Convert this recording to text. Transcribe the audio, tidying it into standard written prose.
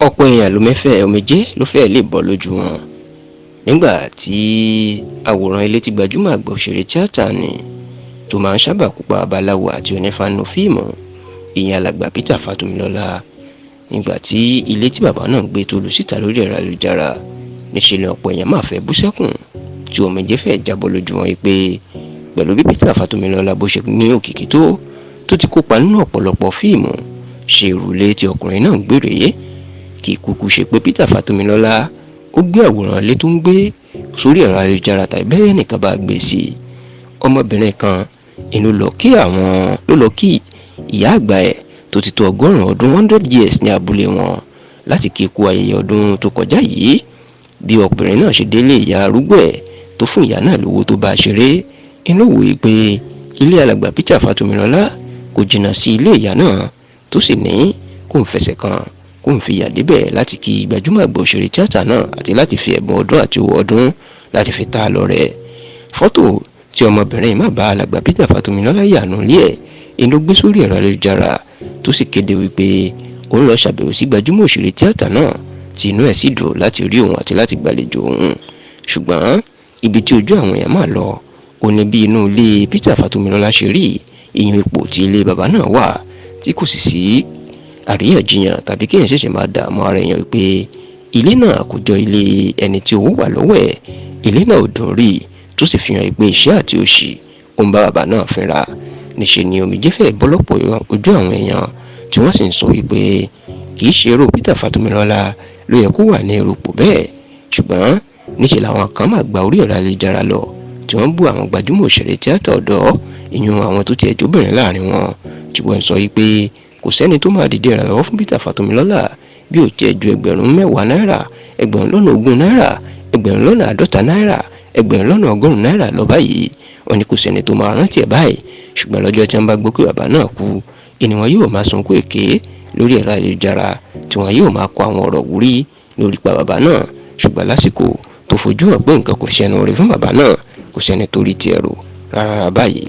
ọ̀pọ̀ èèyàn ló mẹ́fẹ̀ẹ́ omijé ló fẹ́ẹ́ lè bọ́ lójú wọn nígbà tí àwòrán ilé tí gbajúmọ̀ àgbà òṣèré tíátà ni tó máa ń sábà kópa babaláwo àti onífàánú fíìmù ìyẹn alàgbà Peter Fatomilola nígbà tí ilé tí bàbá náà gbé tó lu síta lórí ẹ̀rọ ayélujára níṣẹ́ ni ọ̀pọ̀ èèyàn máa fẹ́ bú sẹ́kùn tí omijé fẹ́ẹ́ jábọ́ lójú wọn pé pẹ̀lú bí Peter Fatomilola bó ṣe ní òkìkí tó ti kópa nínú ọ̀pọ̀lọpọ̀ fíìmù ṣe ìrùlé tí ọkùnrin náà ń gbèrè kì í kúkú ṣe pé Peter Fatomilola ó gbé àwòrán ilé tó ń gbé sórí ẹ̀rọ ayélujára tàbí bẹ́ẹ̀ nìkan bá gbé sí i. Ọmọbìnrin kan inú lọ kí ìyá àgbà ẹ̀ tó ti tó 100 years ní abúlé wọn láti kí ikú ayẹyẹ ọdún tó kọjá yìí. Bí ọkùnrin náà ṣe délé ìyá arúgbó ẹ̀ tó fún ìyá náà lówó tó bá a ṣeré, inú wòye pé ilé alàgbà Peter Fatomilola kò jìnnà sí ilé ìyá náà tó sì ní kó ń fẹsẹ̀ kan kó ń fi yà débẹ̀ láti kí gbajúmọ̀ àgbà òṣèré tíátà náà àti láti fi ẹ̀bùn ọdún àti owó ọdún láti fi ta lọ́rẹ. Fọ́tò tí ọmọbìnrin má bá alàgbà Peter Fatomilola yà nù ilé ẹ̀ inú gbé sórí ẹ̀rọ ayélujára tó sì kéde wípé òun lọ ṣàbẹ̀wò sí gbajúmọ̀ òṣèré tíátà náà tí inú ẹ̀ sì dùn láti rí òun àti láti gbàlejò òun. Ṣùgbọ́n ibi tí ojú àwọn èèyàn máa lọ ó ní bí inú ilé Peter Fatomilola ṣe rí ìyẹn ipò tí ilé bàbá náà wà tí kò sì sí àríyànjiyàn tàbí kéèyàn ṣẹ̀ṣẹ̀ máa dààmú ara èèyàn pé ilé náà kò jọ ilé ẹni tí owó wà lọ́wọ́ ẹ̀. Ilé náà ò dùn rí tó sì fi hàn pé iṣẹ́ àti òṣì ó ń bá bàbá náà fínra. Níṣẹ́ ni omijé fẹ́ bọ́ lọ́pọ̀ ojú àwọn èèyàn tí wọ́n sì ń sọ wípé kì í ṣe irú Peter Fatomilola ló yẹ kó wà ní irúpò bẹ́ẹ̀. Ṣùgbọ́n níṣẹ́ làwọn kan máa gba orí ẹ̀rọ ayélujára lọ tí wọ́n bú àwọn gbajúmọ̀ òṣèré tíátà ọ̀dọ́ ìyún àwọn tó ti ẹ̀jọ́ bìnrin láàrin wọn tí wọ́n sọ wípé kò sẹ́ni tó máa dìde ìrànlọ́wọ́ fún Peter Fatomilola bí ó jẹ́ ju ẹgbẹ̀rún 10 náírà, ẹgbẹ̀rún lọ́nà 20 náírà, ẹgbẹ̀rún lọ́nà 50 náírà, ẹgbẹ̀rún lọ́nà 100 náírà lọ báyìí. Wọ́n ní kò sẹ́ni tó máa rántí ẹ̀ báyìí. Ṣùgbọ́n lọ́jọ́ tí wọ́n bá gbọ́ pé bàbá náà kú, ìní wọn yóò máa sunkún èké lórí ẹ̀rọ ayélujára tí wọn yóò máa kọ àwọn ọ̀rọ̀ wúrí lórí pa bàbá náà. Ṣùgbọ́n lásìkò tó fojú hàn pé nǹkan kò ṣẹnu rẹ̀ fún bàbá náà, kò sẹ́ni tó rí tiẹ̀ rò rárá báyìí.